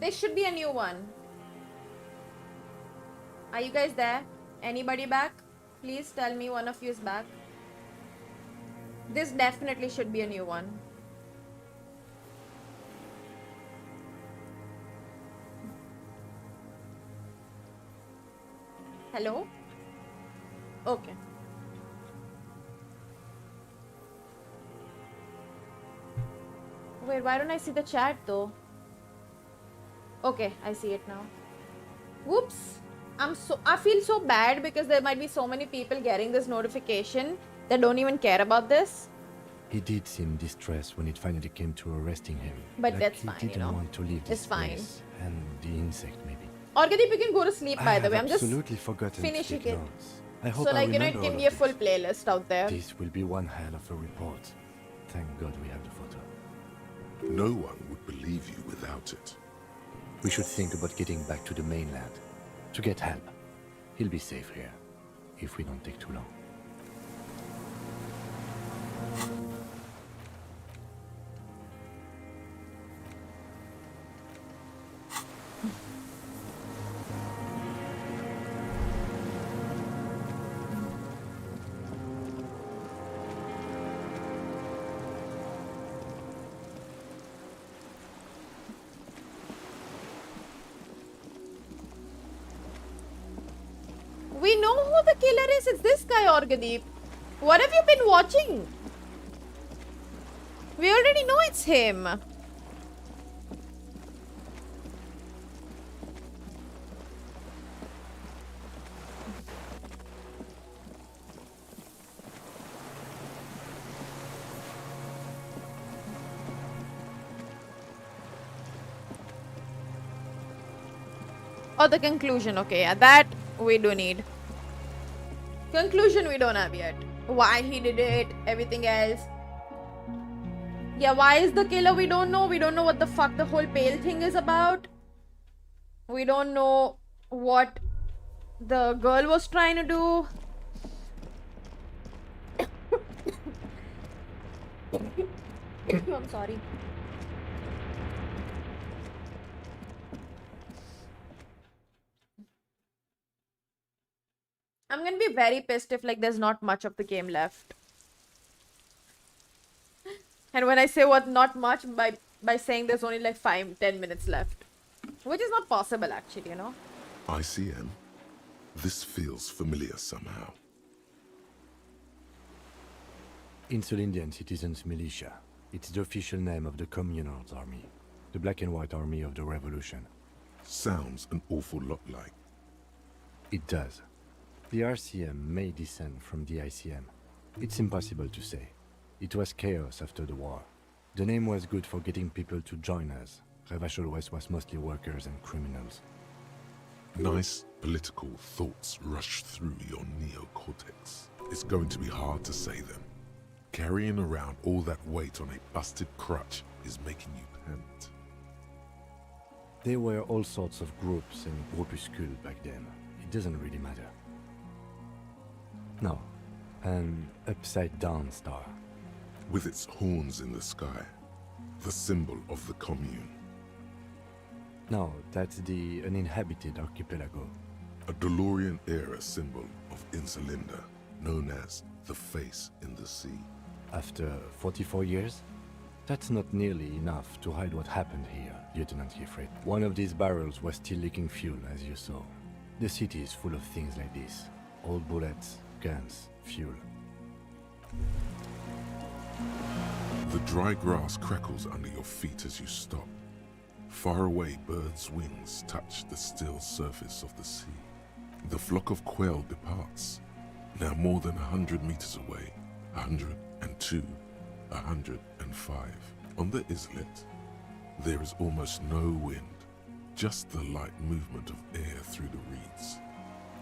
There should be a new one. Are you guys there? Anybody back? Please tell me one of you is back. This definitely should be a new one. Hello? Okay. Wait, why don't I see the chat though? Okay, I see it now. Whoops. I feel so bad because there might be so many people getting this notification that don't even care about this. He did seem distressed when it finally came to arresting him. But like that's he fine, didn't you know. want to leave this It's fine. place. And the insect, maybe. Orgadip, you can go to sleep, by the way. I'm just absolutely forgotten finishing to take it. notes. I hope So, I like, you know, it remember can all be a of full this. playlist out there. This will be one hell of a report. Thank God we have the photo. No one would believe you without it. We should think about getting back to the mainland. To get help. He'll be safe here. If we don't take too long. We know who the killer is. It's this guy, Orgadeep. What have you been watching? We already know it's him. Oh, the conclusion. Okay, yeah, that we do need. Conclusion we don't have yet. Why he did it, everything else. Yeah, why is the killer? We don't know. We don't know what the fuck the whole pale thing is about. We don't know what the girl was trying to do. I'm sorry. I'm gonna be very pissed if like there's not much of the game left. And when I say what not much, by saying there's only like 5-10 minutes left. Which is not possible actually, you know. ICM? This feels familiar somehow. Insulindian Citizens Militia. It's the official name of the Communards Army. The black and white army of the revolution. Sounds an awful lot like. It does. The RCM may descend from the ICM. It's impossible to say. It was chaos after the war. The name was good for getting people to join us. Revachol West was mostly workers and criminals. Nice political thoughts rush through your neocortex. It's going to be hard to say them. Carrying around all that weight on a busted crutch is making you pant. There were all sorts of groups and groupuscules back then. It doesn't really matter. No, an upside-down star. With its horns in the sky, the symbol of the commune. No, that's the uninhabited archipelago. A DeLorean-era symbol of Insulinda, known as the face in the sea. After 44 years? That's not nearly enough to hide what happened here, Lieutenant Yefret. One of these barrels was still leaking fuel, as you saw. The city is full of things like this. Old bullets, guns, fuel. The dry grass crackles under your feet as you stop. Far away, birds' wings touch the still surface of the sea. The flock of quail departs, now more than 100 meters away. 102, 105. On the islet, there is almost no wind, just the light movement of air through the reeds,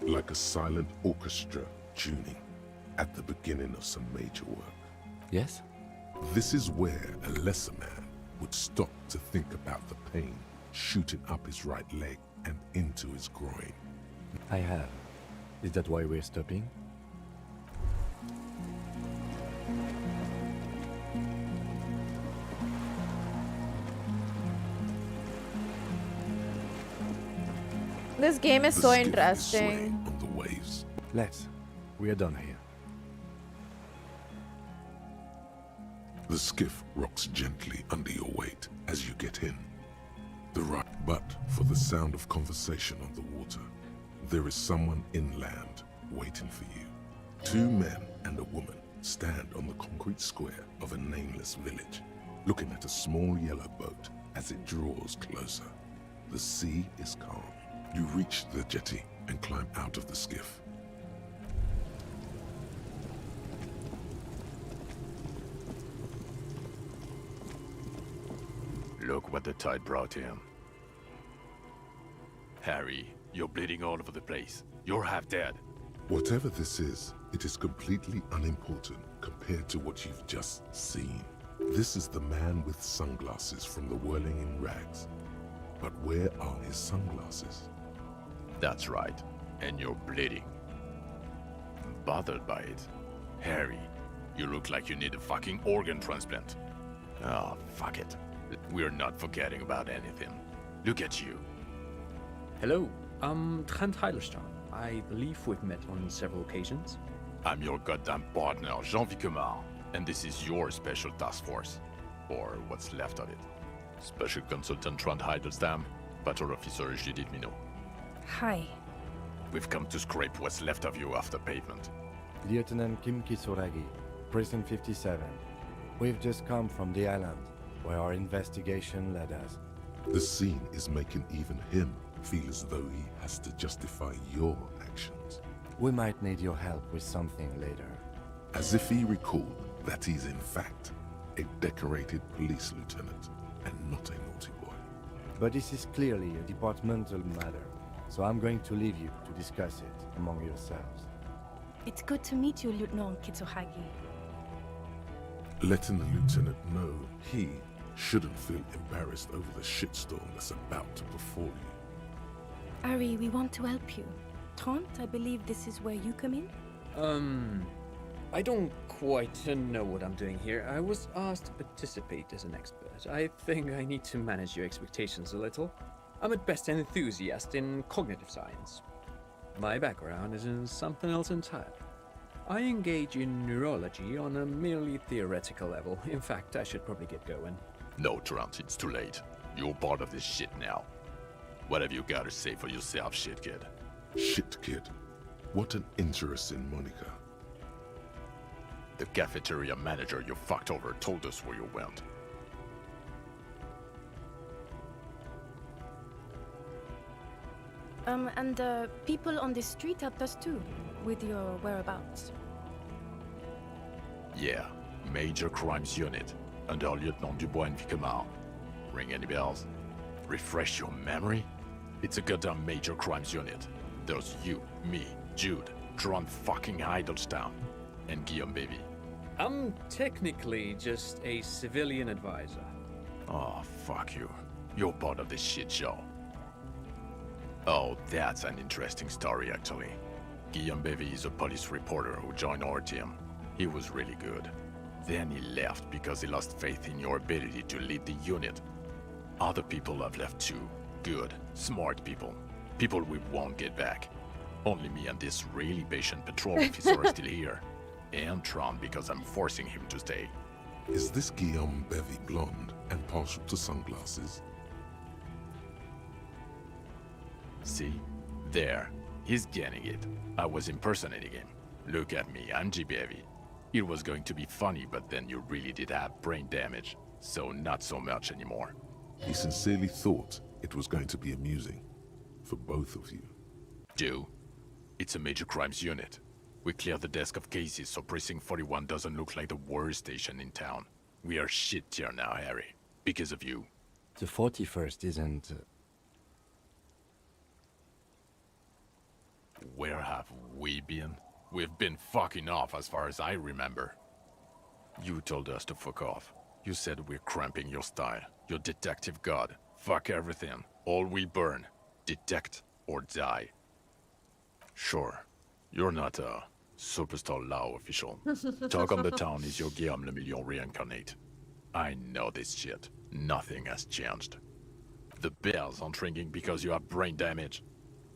like a silent orchestra tuning at the beginning of some major work. Yes? This is where a lesser man would stop to think about the pain shooting up his right leg and into his groin. I have. Is that why we're stopping? This game is The so skiff is interesting. swaying on the waves. Let's. We are done here. The skiff rocks gently under your weight as you get in. But for the sound of conversation on the water, there is someone inland waiting for you. 2 men and a woman stand on the concrete square of a nameless village, looking at a small yellow boat as it draws closer. The sea is calm. You reach the jetty and climb out of the skiff. Look what the tide brought in. Harry, you're bleeding all over the place. You're half dead. Whatever this is, it is completely unimportant compared to what you've just seen. This is the man with sunglasses from the Whirling in Rags. But where are his sunglasses? That's right. And you're bleeding. Bothered by it. Harry, you look like you need a fucking organ transplant. Oh, fuck it. We're not forgetting about anything. Look at you. Hello, I'm Trent Heilerstein. I believe we've met on several occasions. I'm your goddamn partner, Jean-Vic Quemar, and this is your special task force. Or what's left of it. Special Consultant Trent Heilerstein, Patrol Officer Judith Minot. Hi. We've come to scrape what's left of you off the pavement. Lieutenant Kim Kisuragi, Prison 57. We've just come from the island, where our investigation led us. The scene is making even him feel as though he has to justify your actions. We might need your help with something later. As if he recalled that he's in fact a decorated police lieutenant and not a naughty boy. But this is clearly a departmental matter, so I'm going to leave you to discuss it among yourselves. It's good to meet you, Lieutenant Kitsuhagi. Letting the lieutenant know he shouldn't feel embarrassed over the shitstorm that's about to befall you. Ari, we want to help you. Trent, I believe this is where you come in? I don't quite know what I'm doing here. I was asked to participate as an expert. I think I need to manage your expectations a little. I'm at best an enthusiast in cognitive science. My background is in something else entirely. I engage in neurology on a merely theoretical level. In fact, I should probably get going. No, Trent, it's too late. You're part of this shit now. What have you got to say for yourself, shit kid? Shit kid. What an interesting moniker. The cafeteria manager you fucked over told us where you went. And people on the street helped us too, with your whereabouts. Yeah, Major Crimes Unit, under Lieutenant Dubois and Vicomar. Ring any bells? Refresh your memory? It's a goddamn Major Crimes Unit. There's you, me, Jude, Trent fucking Heidelstown, and Guillaume Baby. I'm technically just a civilian advisor. Oh, fuck you. You're part of this shit show. Oh, that's an interesting story, actually. Guillaume Bevy is a police reporter who joined our team. He was really good. Then he left because he lost faith in your ability to lead the unit. Other people have left too. Good, smart people. People we won't get back. Only me and this really patient patrol officer are still here. And Tron because I'm forcing him to stay. Is this Guillaume Bevy blonde and partial to sunglasses? See? There. He's getting it. I was impersonating him. Look at me, I'm G.Bevy. It was going to be funny, but then you really did have brain damage. So not so much anymore. He sincerely thought it was going to be amusing. For both of you. Do? It's a major crimes unit. We clear the desk of cases so Precinct 41 doesn't look like the worst station in town. We are shit tier now, Harry. Because of you. The 41st isn't... Where have we been? We've been fucking off as far as I remember. You told us to fuck off. You said we're cramping your style. Your detective god. Fuck everything. All we burn. Detect or die. Sure. You're not a superstar Lao official. Talk on the town is your Guillaume Le Million reincarnate. I know this shit. Nothing has changed. The bells aren't ringing because you have brain damage.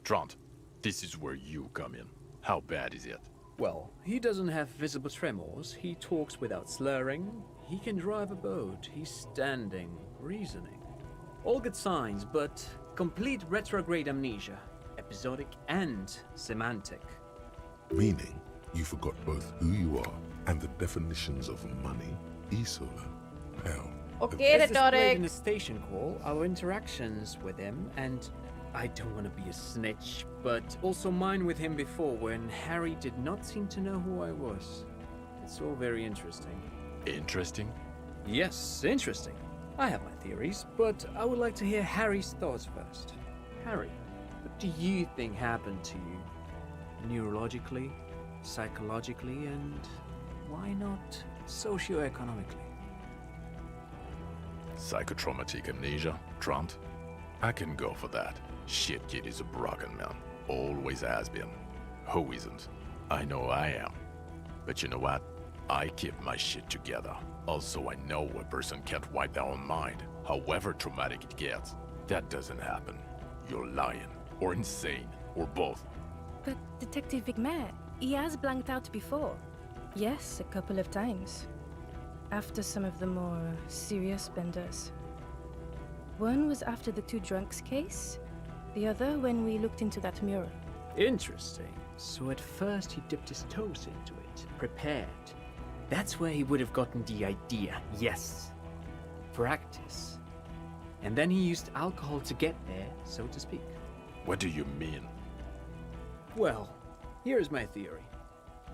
Trant, this is where you come in. How bad is it? Well, he doesn't have visible tremors, he talks without slurring, he can drive a boat, he's standing, reasoning. All good signs, but complete retrograde amnesia, episodic and semantic. Meaning, you forgot both who you are and the definitions of money, Isola, hell. Okay, As displayed rhetoric. in the station call, our interactions with him, and I don't want to be a snitch, but also mine with him before when Harry did not seem to know who I was. It's all very interesting. Interesting? Yes, interesting. I have my theories, but I would like to hear Harry's thoughts first. Harry, what do you think happened to you? Neurologically, psychologically, and why not socioeconomically? Psychotraumatic amnesia, Trant? I can go for that. Shit kid is a broken man. Always has been. Who isn't? I know I am. But you know what? I keep my shit together. Also, I know a person can't wipe their own mind, however traumatic it gets. That doesn't happen. You're lying, or insane, or both. But Detective Vigmer, he has blanked out before. Yes, a couple of times. After some of the more serious benders. One was after the two drunks case, the other when we looked into that mirror. Interesting. So at first he dipped his toes into it, prepared. That's where he would have gotten the idea, yes. Practice. And then he used alcohol to get there, so to speak. What do you mean? Well, here's my theory.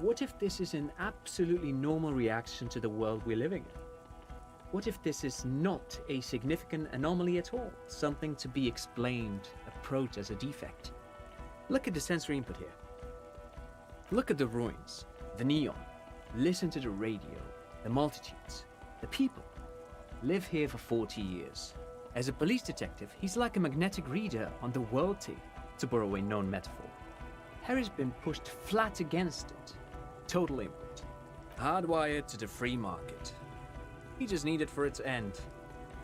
What if this is an absolutely normal reaction to the world we're living in? What if this is not a significant anomaly at all? Something to be explained, approached as a defect? Look at the sensory input here. Look at the ruins, the neon. Listen to the radio, the multitudes, the people. Live here for 40 years. As a police detective, he's like a magnetic reader on the world tape, to borrow a known metaphor. Harry's been pushed flat against it. Total input. Hardwired to the free market. He just needed for it to end.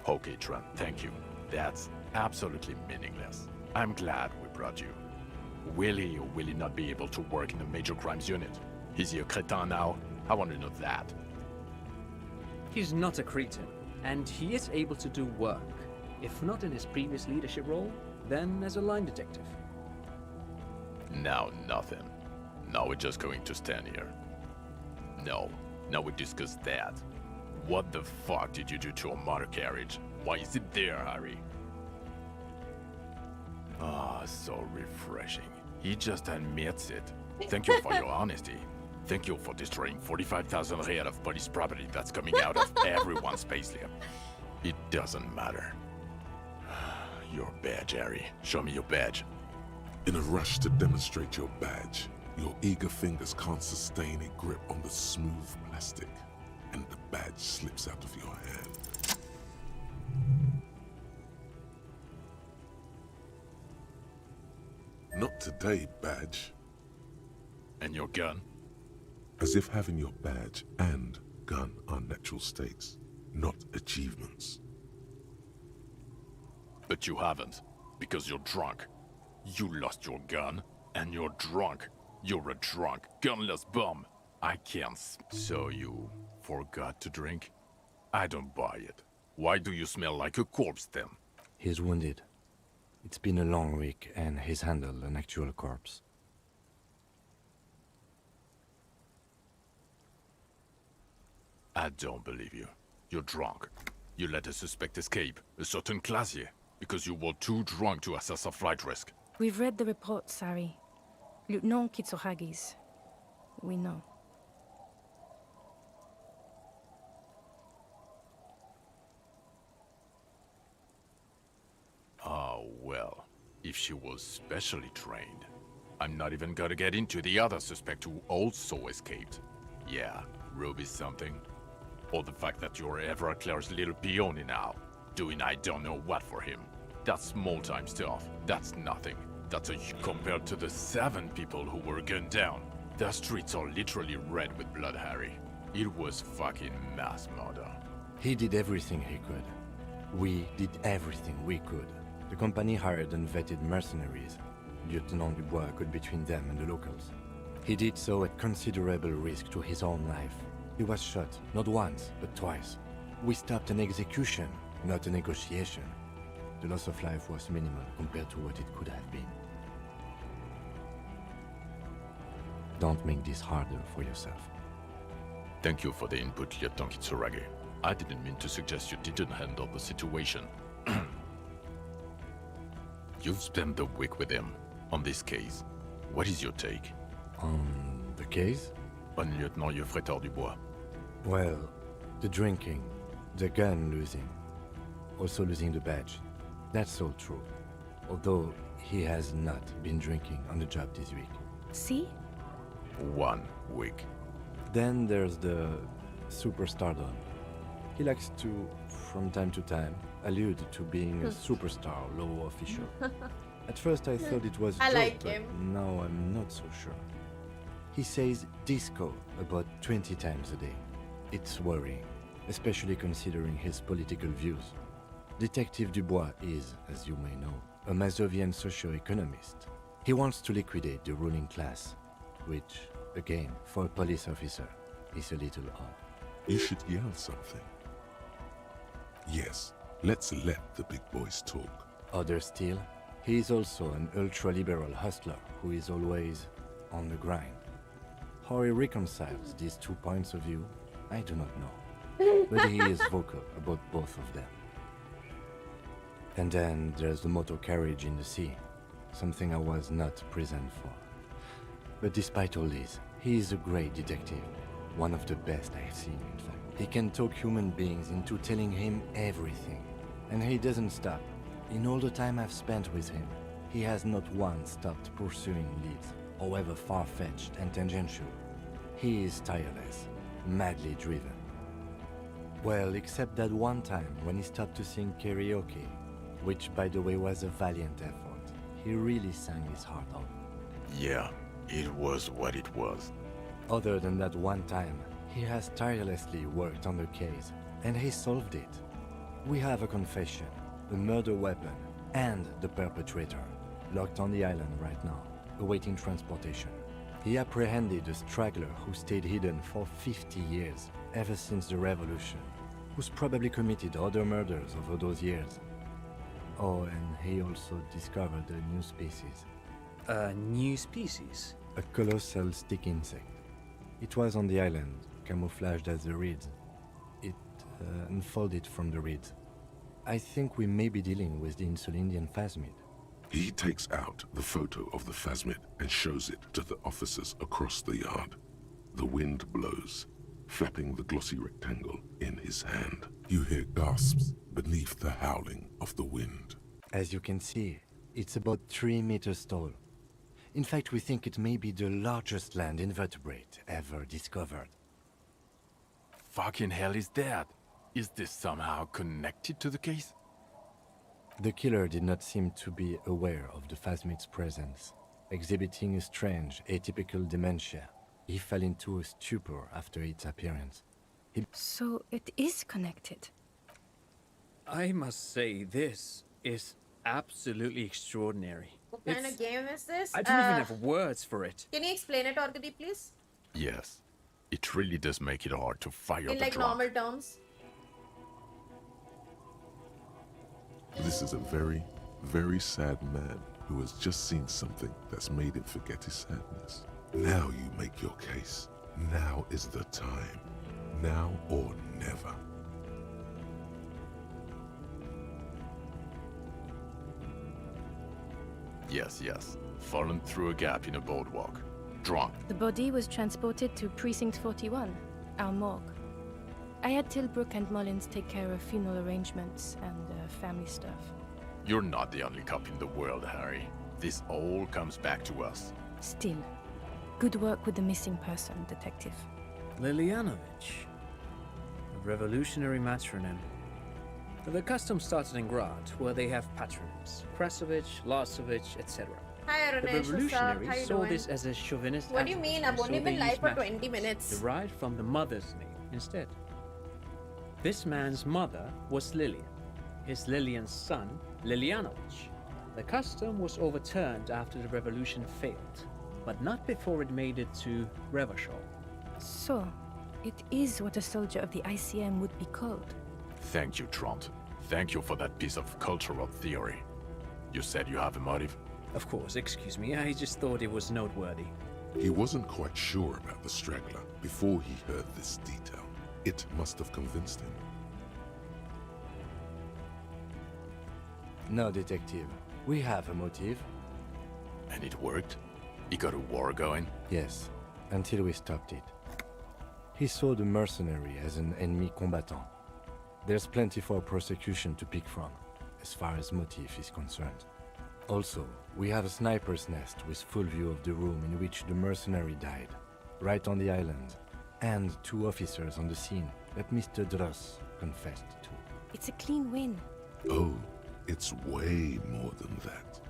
Okay, Trent, thank you. That's absolutely meaningless. I'm glad we brought you. Will he or will he not be able to work in the major crimes unit? Is he a cretin now? I want to know that. He's not a cretin, and he is able to do work. If not in his previous leadership role, then as a line detective. Now nothing. Now we're just going to stand here. No, now we discuss that. What the fuck did you do to a motor carriage? Why is it there, Harry? Ah, so refreshing. He just admits it. Thank you for your honesty. Thank you for destroying 45,000 real of police property that's coming out of everyone's payslip. It doesn't matter. Your badge, Harry. Show me your badge. In a rush to demonstrate your badge, your eager fingers can't sustain a grip on the smooth plastic, and the badge slips out of your hand. Not today, badge. And your gun? As if having your badge and gun are natural states, not achievements. But you haven't, because you're drunk. You lost your gun, and you're drunk. You're a drunk, gunless bum. I can't. So you forgot to drink? I don't buy it. Why do you smell like a corpse then? He's wounded. It's been a long week, and he's handled an actual corpse. I don't believe you. You're drunk. You let a suspect escape, a certain Classier, because you were too drunk to assess a flight risk. We've read the reports, Harry. Lieutenant Kitsuhagi's. We know. Oh, well, if she was specially trained. I'm not even gonna get into the other suspect who also escaped. Yeah, Ruby's something. Or the fact that you're Everclear's little peony now, doing I don't know what for him. That's small-time stuff. That's nothing. That's a compared to the 7 people who were gunned down. The streets are literally red with blood, Harry. It was fucking mass murder. He did everything he could. We did everything we could. The company hired and vetted mercenaries. Lieutenant Dubois got between them and the locals. He did so at considerable risk to his own life. He was shot, not once, but twice. We stopped an execution, not a negotiation. The loss of life was minimal compared to what it could have been. Don't make this harder for yourself. Thank you for the input, Lieutenant Kitsuragi. I didn't mean to suggest you didn't handle the situation. You've spent the week with him on this case. What is your take? On the case? On Lieutenant Yefretor Dubois. Well, the drinking, the gun losing, also losing the badge. That's all true. Although he has not been drinking on the job this week. See? 1 week. Then there's the superstardom. He likes to, from time to time, allude to being a superstar law official. At first I thought it was a I joke, like but him. now I'm not so sure. He says disco about 20 times a day. It's worrying, especially considering his political views. Detective Dubois is, as you may know, a Mazovian socio-economist. He wants to liquidate the ruling class, which, again, for a police officer, is a little odd. You should yell something. Yes, let's let the big boys talk. Other still, he is also an ultra-liberal hustler who is always on the grind. How he reconciles these 2 points of view, I do not know. But he is vocal about both of them. And then there's the motor carriage in the sea, something I was not present for. But despite all this, he is a great detective, one of the best I've seen, in fact. He can talk human beings into telling him everything, and he doesn't stop. In all the time I've spent with him, he has not once stopped pursuing leads, however far-fetched and tangential. He is tireless, madly driven. Well, except that one time when he stopped to sing karaoke, which by the way was a valiant effort. He really sang his heart out. Yeah, it was what it was. Other than that one time, he has tirelessly worked on the case, and he solved it. We have a confession, a murder weapon, and the perpetrator, locked on the island right now, awaiting transportation. He apprehended a straggler who stayed hidden for 50 years, ever since the revolution, who's probably committed other murders over those years. Oh, and he also discovered a new species. A new species? A colossal stick insect. It was on the island, camouflaged as the reeds. It unfolded from the reeds. I think we may be dealing with the Insulindian phasmid. He takes out the photo of the phasmid and shows it to the officers across the yard. The wind blows, flapping the glossy rectangle in his hand. You hear gasps beneath the howling of the wind. As you can see, it's about 3 meters tall. In fact, we think it may be the largest land invertebrate ever discovered. Fucking hell is that? Is this somehow connected to the case? The killer did not seem to be aware of the phasmid's presence, exhibiting a strange, atypical dementia. He fell into a stupor after its appearance. So it is connected. I must say, this is absolutely extraordinary. What kind of game is this? I don't even have words for it. Can you explain it, Orkady, please? Yes. It really does make it hard to fire In the like truck. normal terms. This is a very, very sad man who has just seen something that's made him forget his sadness. Now you make your case. Now is the time. Now or never. Yes. Fallen through a gap in a boardwalk. Drunk. The body was transported to Precinct 41, our morgue. I had Tilbrook and Mullins take care of funeral arrangements and family stuff. You're not the only cop in the world, Harry. This all comes back to us. Still, good work with the missing person, Detective. Lilianovich. A revolutionary matronym. The custom started in Grad, where they have patronyms. Krasovich, Lasovich, etc. Hi, The Arunesh. What's up? How revolutionaries you saw doing? this as a chauvinist What do you mean? I've acronym, only so been they live used for 20 matronyms minutes. derived from the mother's name instead. This man's mother was Lilian. His Lilian's son, Lilianovich. The custom was overturned after the revolution failed, but not before it made it to Revachol. So, it is what a soldier of the ICM would be called. Thank you, Trond. Thank you for that piece of cultural theory. You said you have a motive? Of course, excuse me, I just thought it was noteworthy. He wasn't quite sure about the straggler before he heard this detail. It must have convinced him. No, detective. We have a motive. And it worked? He got a war going? Yes, until we stopped it. He saw the mercenary as an ennemi combatant. There's plenty for prosecution to pick from, as far as motive is concerned. Also, we have a sniper's nest with full view of the room in which the mercenary died, right on the island, and 2 officers on the scene that Mr. Dross confessed to. It's a clean win. Oh, it's way more than that.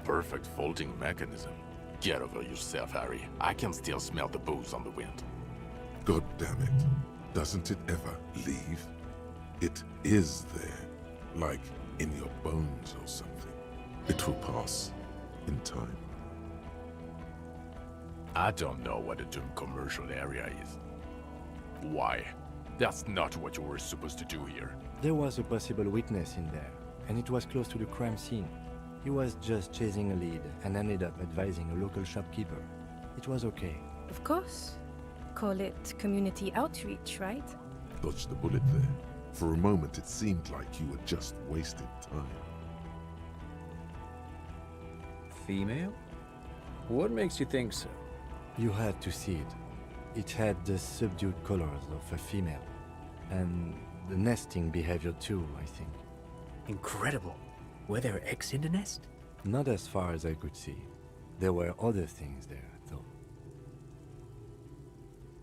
Perfect folding mechanism. Get over yourself, Harry. I can still smell the booze on the wind. God damn it. Doesn't it ever leave? It is there, like in your bones or something. It will pass in time. I don't know what a Doom commercial area is. Why? That's not what you were supposed to do here. There was a possible witness in there, and it was close to the crime scene. He was just chasing a lead and ended up advising a local shopkeeper. It was okay. Of course. Call it community outreach, right? Dodged the bullet there. For a moment it seemed like you were just wasting time. Female? What makes you think so? You had to see it. It had the subdued colors of a female. And the nesting behavior too, I think. Incredible. Were there eggs in the nest? Not as far as I could see. There were other things there, though.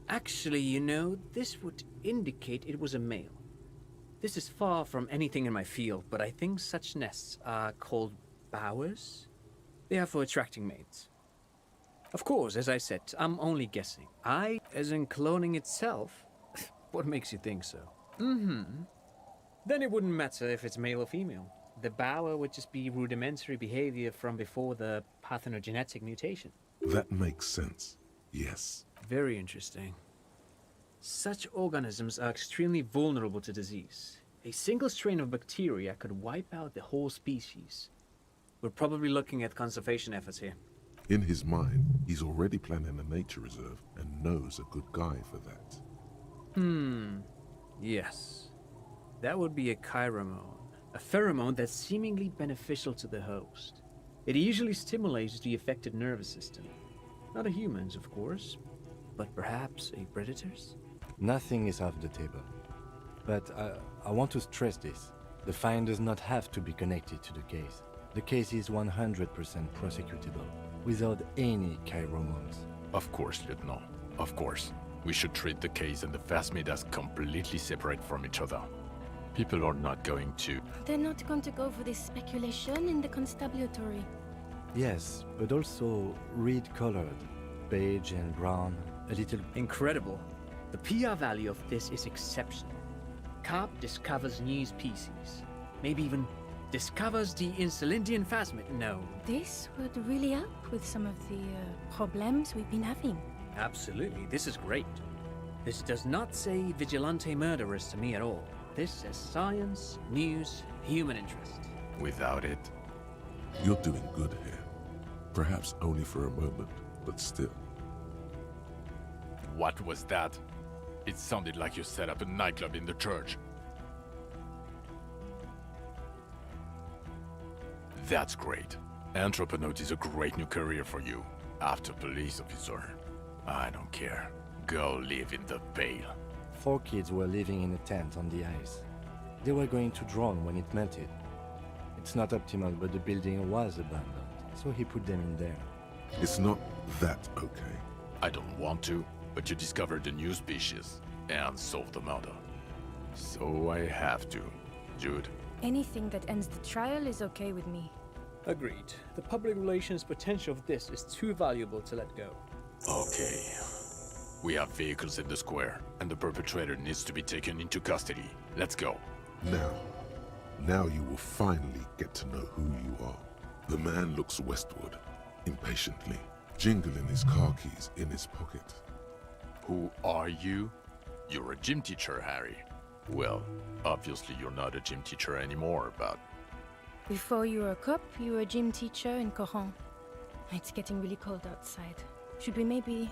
Actually, you know, this would indicate it was a male. This is far from anything in my field, but I think such nests are called bowers. They are for attracting mates. Of course, as I said, I'm only guessing. As in cloning itself? What makes you think so? Then it wouldn't matter if it's male or female. The bower would just be rudimentary behavior from before the parthenogenetic mutation. That makes sense. Yes. Very interesting. Such organisms are extremely vulnerable to disease. A single strain of bacteria could wipe out the whole species. We're probably looking at conservation efforts here. In his mind, he's already planning a nature reserve and knows a good guy for that. Yes. That would be a chiromone. A pheromone that's seemingly beneficial to the host. It usually stimulates the affected nervous system. Not a human's, of course, but perhaps a predator's? Nothing is off the table. But I want to stress this. The find does not have to be connected to the case. The case is 100% prosecutable, without any chiromones. Of course, Lieutenant. Of course. We should treat the case and the Phasmid as completely separate from each other. People are not going to... They're not going to go for this speculation in the constabulary. Yes, but also reed-colored, beige and brown, a little... Incredible. The PR value of this is exceptional. Carp discovers new species. Maybe even discovers the Insulindian Phasmid. No. This would really help with some of the problems we've been having. Absolutely, this is great. This does not say vigilante murderers to me at all. This says science, news, human interest. Without it... You're doing good here. Perhaps only for a moment, but still. What was that? It sounded like you set up a nightclub in the church. That's great. Anthroponaut is a great new career for you. After police officer. I don't care. Go live in the Vale. 4 kids were living in a tent on the ice. They were going to drown when it melted. It's not optimal, but the building was abandoned, so he put them in there. It's not that okay. I don't want to, but you discovered a new species and solved the murder. So I have to. Jude. Anything that ends the trial is okay with me. Agreed. The public relations potential of this is too valuable to let go. Okay. We have vehicles in the square, and the perpetrator needs to be taken into custody. Let's go. Now you will finally get to know who you are. The man looks westward, impatiently, jingling his car keys in his pocket. Who are you? You're a gym teacher, Harry. Well, obviously you're not a gym teacher anymore, but... Before you were a cop, you were a gym teacher in Coron. It's getting really cold outside. Should we maybe...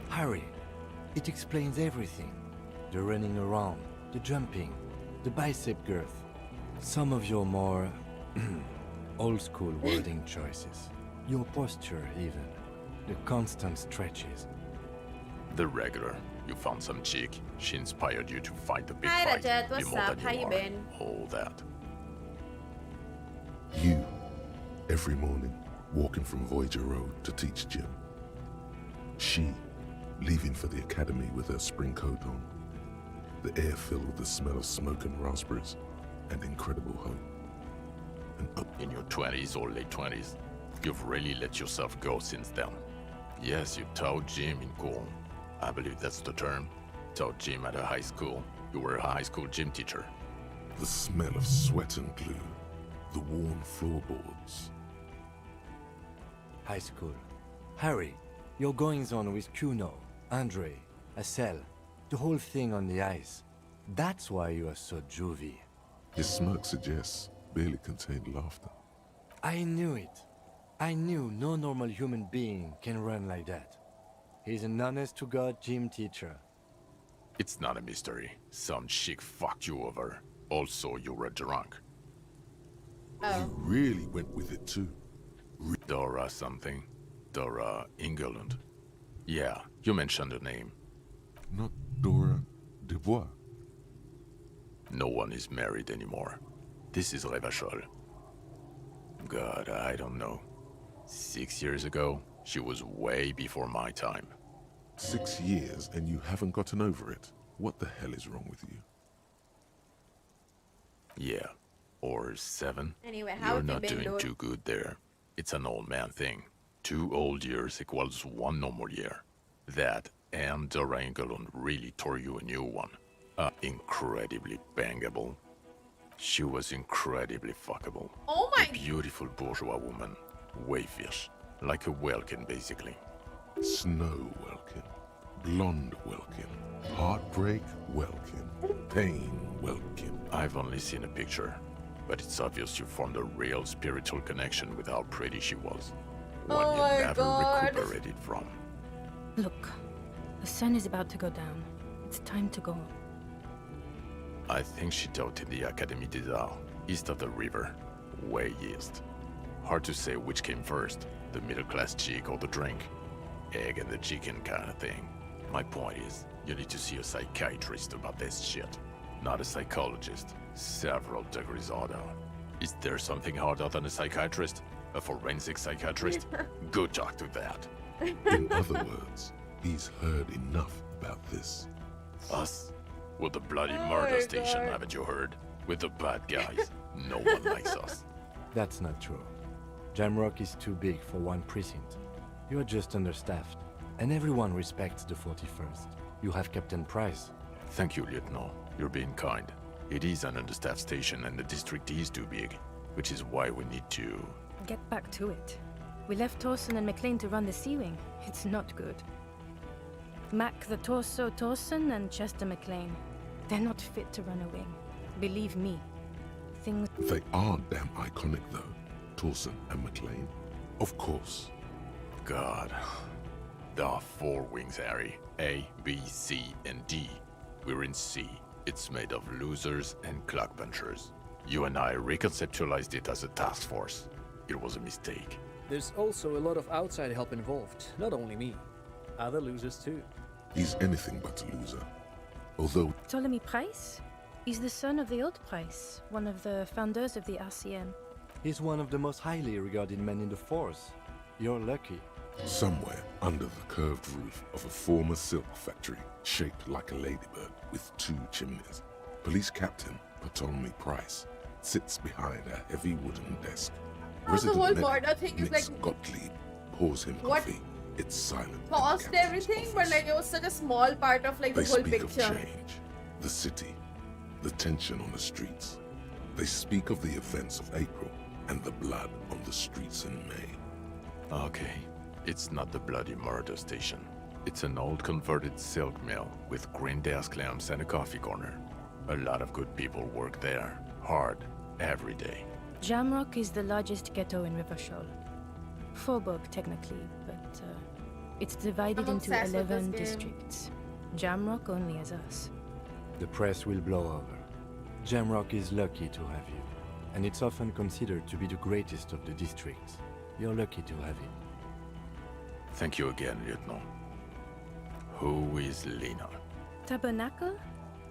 Harry, it explains everything. The running around, the jumping, the bicep girth. Some of your more old-school wording choices. Your posture, even. The constant stretches. The regular. You found some chick. She inspired you to fight the big Hi, fight. Rajat. Be What's more up? than How you are. been? All that. You, every morning, walking from Voyager Road to teach gym. She, leaving for the academy with her spring coat on. The air filled with the smell of smoke and raspberries and incredible hope. And up In your 20s or late 20s, you've really let yourself go since then. Yes, you taught gym in Cool. I believe that's the term. Taught gym at a high school. You were a high school gym teacher. the smell of sweat and glue, the worn floorboards. High school. Harry, your goings-on with Kuno, Andre, Acel, the whole thing on the ice. That's why you are so juvie. His smirk suggests barely contained laughter. I knew it. I knew no normal human being can run like that. He's an honest-to-God gym teacher. It's not a mystery. Some chick fucked you over. Also, you were drunk. You really went with it too. Dora something. Dora Engeland. Yeah, you mentioned the name. Not Dora Dubois. No one is married anymore. This is Revachol. God, I don't know. 6 years ago, she was way before my time. 6 years and you haven't gotten over it. What the hell is wrong with you? Yeah, or 7. Anyway, how You're have you not been, doing dude? too good there. It's an old man thing. 2 old years equals 1 normal year. That and Dora Engelund really tore you a new one. Incredibly bangable. She was incredibly fuckable. Oh my... A beautiful bourgeois woman. Wayfish. Like a Welkin, basically. Snow Welkin. Blonde Welkin. Heartbreak Welkin. Pain Welkin. I've only seen a picture, but it's obvious you formed a real spiritual connection with how pretty she was. One Oh you my never God. recuperated from. Look, the sun is about to go down. It's time to go. I think she taught in the Académie des Arts, east of the river. Way east. Hard to say which came first, the middle-class chick or the drink. Egg and the chicken kind of thing. My point is, you need to see a psychiatrist about this shit. Not a psychologist. Several degrees harder. Is there something harder than a psychiatrist? A forensic psychiatrist? Go talk to that. In other words, he's heard enough about this. Us? We're the bloody Oh murder my station, God. haven't you heard? We're the bad guys. No one likes us. That's not true. Jamrock is too big for one precinct. You're just understaffed, and everyone respects the 41st. You have Captain Price. Thank you, Lieutenant. You're being kind. It is an understaffed station and the district is too big, which is why we need to... Get back to it. We left Torsen and McLean to run the Sea Wing. It's not good. Mac the Torso Torsen and Chester McLean. They're not fit to run a wing. Believe me. Things... They are damn iconic though, Torsen and McLean. Of course. God. There are 4 wings, Harry. A, B, C, and D. We're in C. It's made of losers and clock punchers. You and I reconceptualized it as a task force. It was a mistake. There's also a lot of outside help involved, not only me. Other losers too. He's anything but a loser. Although Ptolemy Price? He's the son of the old Price, one of the founders of the RCM. He's one of the most highly regarded men in the force. You're lucky. somewhere under the curved roof of a former silk factory shaped like a ladybird with 2 chimneys, Police Captain Ptolemy Price sits behind a heavy wooden desk. Oh, the whole medic border thing is Nix like Gottlieb pours him what coffee. It's silent. in caused Captain's everything, but office. like it was such a small part of like the They whole speak of picture. change, the city, the tension on the streets. They speak of the events of April and the blood on the streets in May. Okay, it's not the bloody murder station. It's an old converted silk mill with green desk lamps and a coffee corner. A lot of good people work there, hard, every day. Jamrock is the largest ghetto in Rivershoal. Faubourg, technically, but it's divided I'm into obsessed with 11 this game. districts. Jamrock only has us. The press will blow over. Jamrock is lucky to have you, and it's often considered to be the greatest of the districts. You're lucky to have it. Thank you again, Lieutenant. Who is Lena? Tabernacle?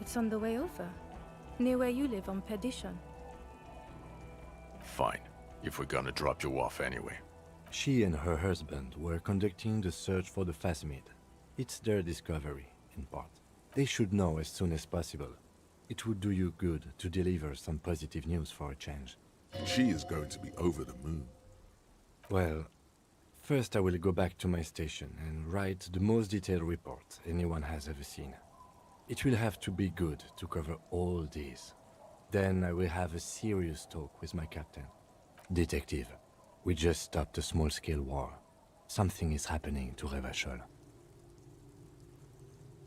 It's on the way over. Near where you live on Perdition. Fine, if we're gonna drop you off anyway. She and her husband were conducting the search for the Phasmid. It's their discovery, in part. They should know as soon as possible. It would do you good to deliver some positive news for a change. She is going to be over the moon. Well, first I will go back to my station and write the most detailed report anyone has ever seen. It will have to be good to cover all these. Then I will have a serious talk with my captain. Detective, we just stopped a small-scale war. Something is happening to Revachol.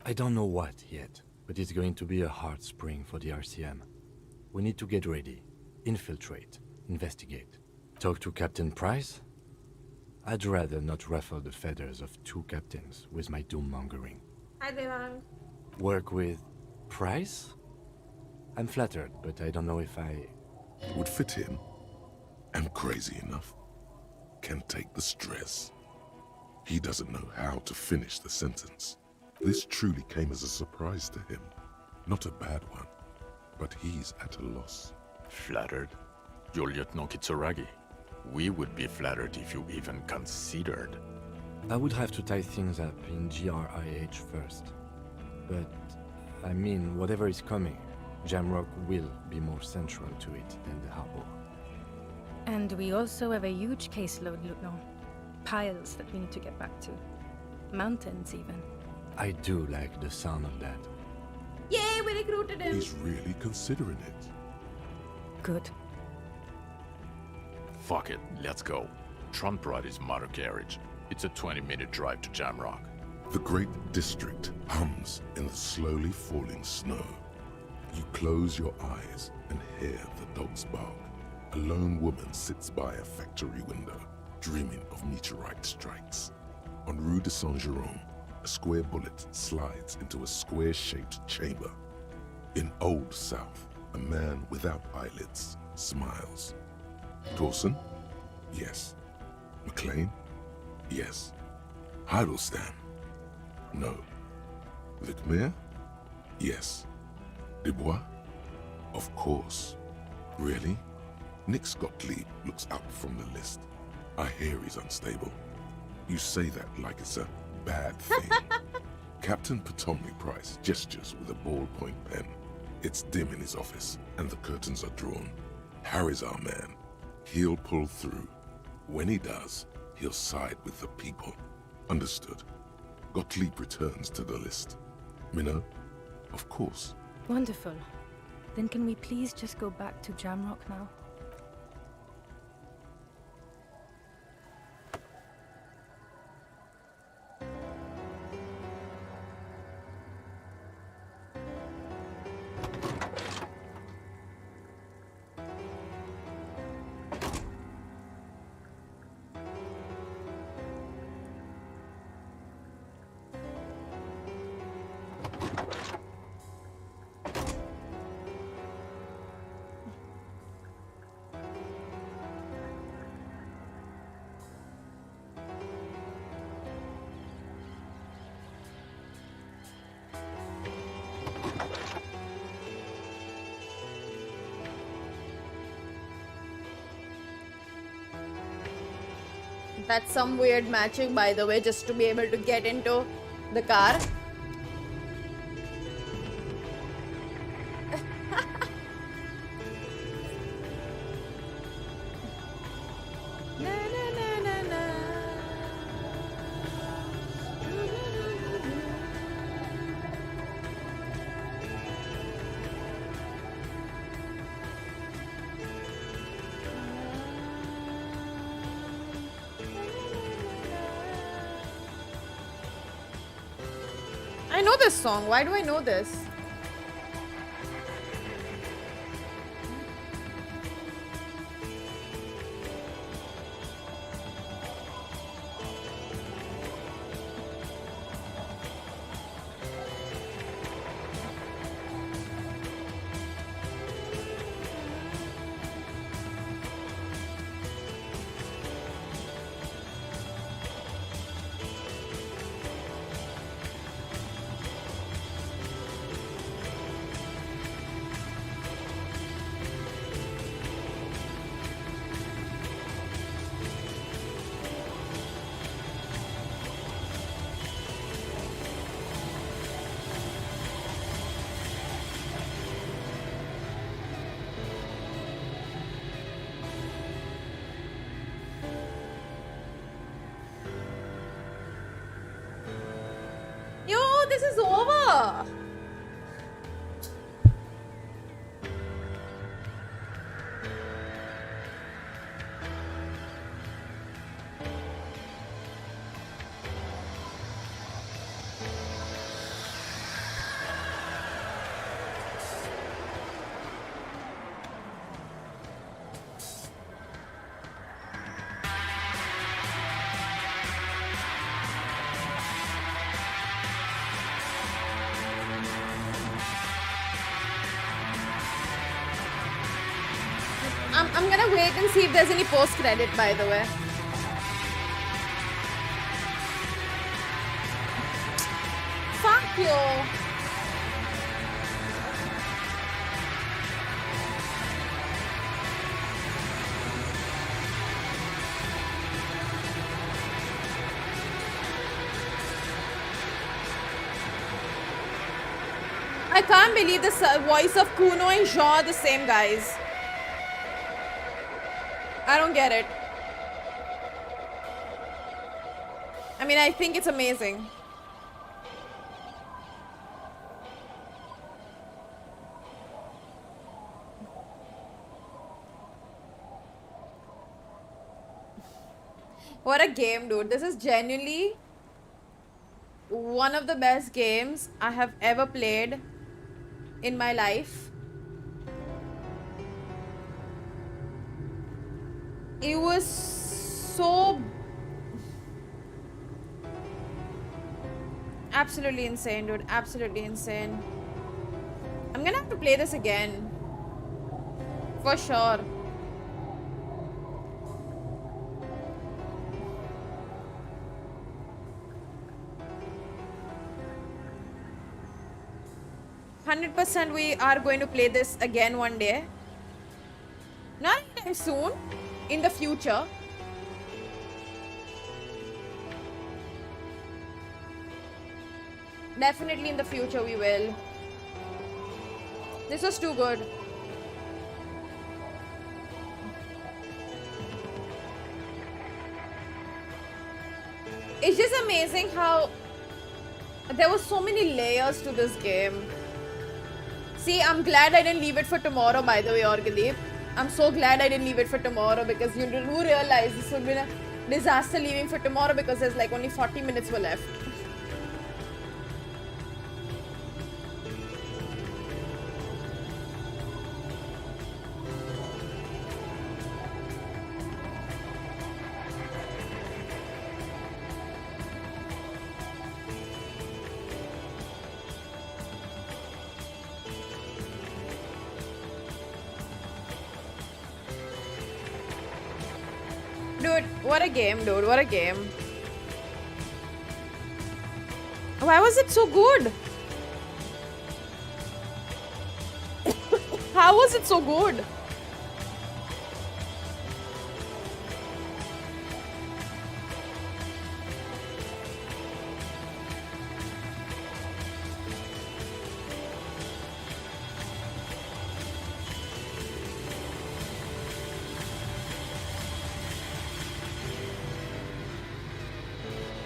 I don't know what yet, but it's going to be a hard spring for the RCM. We need to get ready, infiltrate, investigate. Talk to Captain Price? I'd rather not ruffle the feathers of two captains with my doom-mongering. Hi, Devang. Work with Price? I'm flattered, but I don't know if I... Would fit him. And crazy enough. Can take the stress. He doesn't know how to finish the sentence. This truly came as a surprise to him. Not a bad one, but he's at a loss. Flattered? You're Lieutenant Kitsuragi. We would be flattered if you even considered. I would have to tie things up in GRIH first. But, I mean, whatever is coming, Jamrock will be more central to it than the harbor. And we also have a huge caseload, Lieutenant. Piles that we need to get back to. Mountains, even. I do like the sound of that. Yay, we recruited him. He's really considering it. Good. Fuck it, let's go. Trump brought his motor carriage. It's a 20-minute drive to Jamrock. The great district hums in the slowly falling snow. You close your eyes and hear the dogs bark. A lone woman sits by a factory window, dreaming of meteorite strikes. On Rue de Saint-Jérôme, a square bullet slides into a square-shaped chamber. In Old South, a man without eyelids smiles. Dawson? Yes. McLean? Yes. Heidelstein? No. Vicmere? Yes. Dubois? Of course. Really? Nix Gottlieb looks up from the list. I hear he's unstable. You say that like it's a bad thing. Captain Potomac Price gestures with a ballpoint pen. It's dim in his office, and the curtains are drawn. Harry's our man. He'll pull through. When he does, he'll side with the people. Understood. Gottlieb returns to the list. Minnow? Of course. Wonderful. Then can we please just go back to Jamrock now? That's some weird matching, by the way, just to be able to get into the car. I know this song. Why do I know this? This is over. I'm gonna wait and see if there's any post credit, by the way. Fuck you. I can't believe the voice of Kuno and Jean are the same guys. I don't get it. I mean, I think it's amazing. What a game, dude. This is genuinely one of the best games I have ever played in my life. It was so absolutely insane, dude. Absolutely insane. I'm gonna have to play this again. For sure. %, we are going to play this again one day. Not anytime soon. In the future. Definitely in the future we will. This was too good. It's just amazing how there were so many layers to this game. See, I'm glad I didn't leave it for tomorrow, by the way, Orgadeep. I'm so glad I didn't leave it for tomorrow, because you do realize this would be a disaster leaving for tomorrow, because there's like only 40 minutes were left. Dude, what a game, dude. What a game. Why was it so good? How was it so good?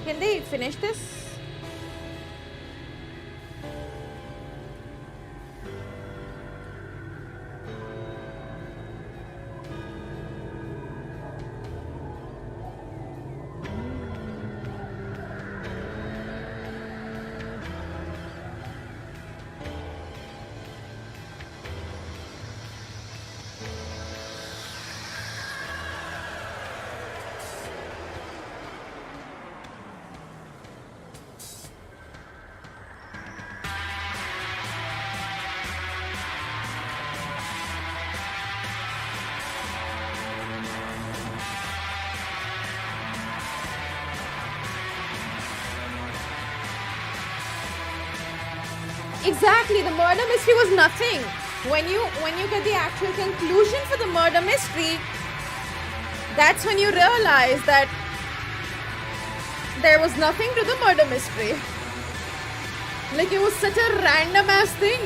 Can they finish this? Exactly, the murder mystery was nothing. When you get the actual conclusion for the murder mystery, that's when you realize that there was nothing to the murder mystery. Like, it was such a random ass thing.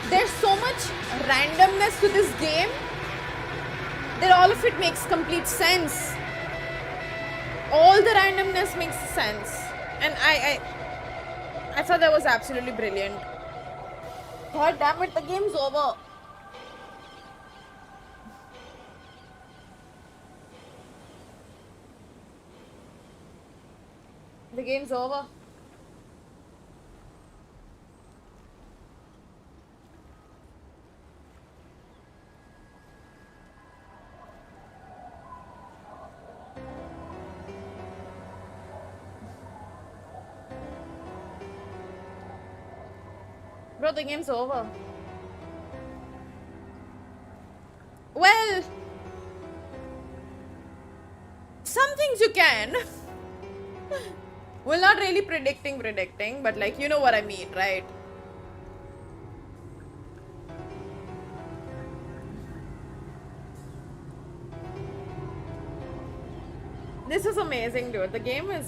There's so much randomness to this game that all of it makes complete sense. All the randomness makes sense. And I thought that was absolutely brilliant. God damn it, the game's over. The game's over. Bro, the game's over. Well, some things you can. Well, not really predicting, but like, you know what I mean, right? This is amazing, dude. The game is...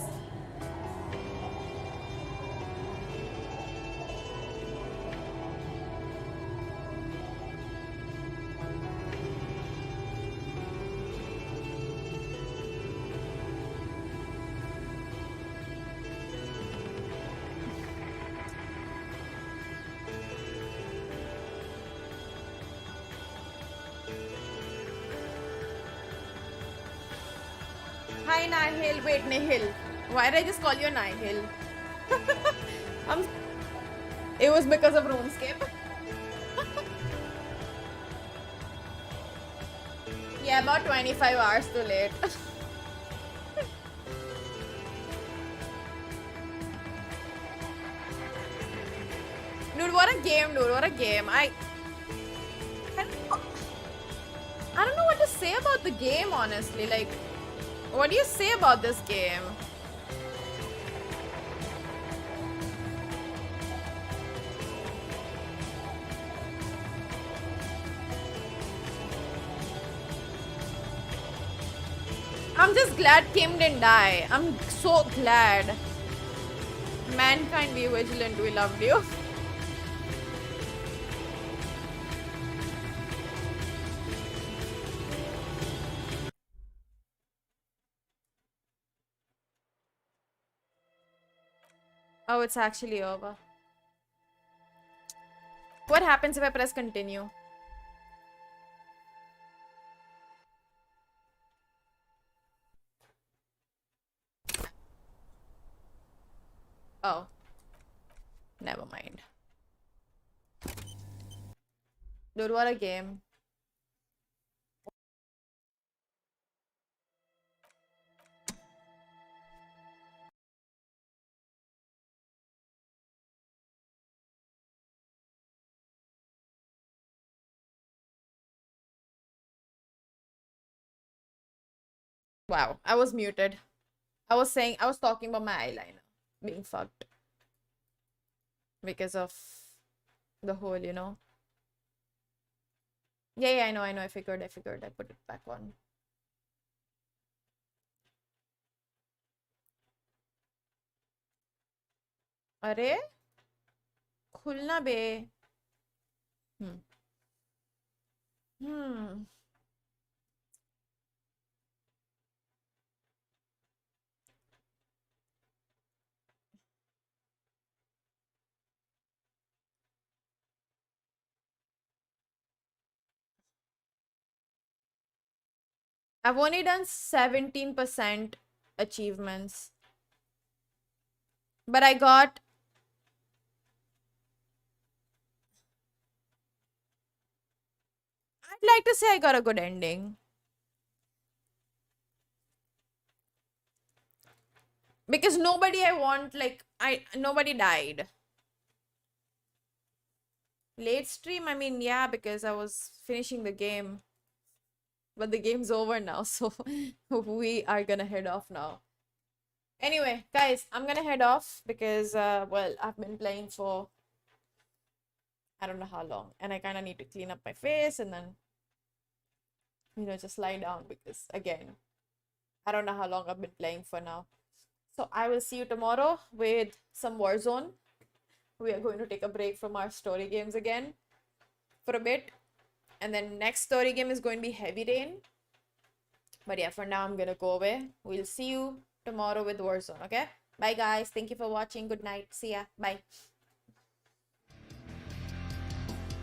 Hi, Nihil. Wait, Nihil. Why did I just call you Nihil? It was because of RuneScape. Yeah, about 25 hours too late. Dude, what a game, dude. What a game. I don't know what to say about the game, honestly. Like, what do you say about this game? I'm just glad Kim didn't die. I'm so glad. Mankind, be vigilant. We loved you. Oh, it's actually over. What happens if I press continue? Oh. Never mind. Dude, what a game. Wow, I was muted. I was talking about my eyeliner being fucked. Because of the whole, you know. Yeah, I know. I figured. I put it back on. अरे खुलना बे Hmm. I've only done 17% achievements. But I got... I'd like to say I got a good ending. Because nobody I want, like, nobody died. Late stream, I mean, yeah, because I was finishing the game. But the game's over now, so we are gonna head off now. Anyway, guys, I'm gonna head off because, well, I've been playing for I don't know how long, and I kind of need to clean up my face and then, just lie down because, again, I don't know how long I've been playing for now. So I will see you tomorrow with some Warzone. We are going to take a break from our story games again for a bit. And then next story game is going to be Heavy Rain. But yeah, for now, I'm going to go away. We'll see you tomorrow with Warzone, okay? Bye, guys. Thank you for watching. Good night. See ya. Bye.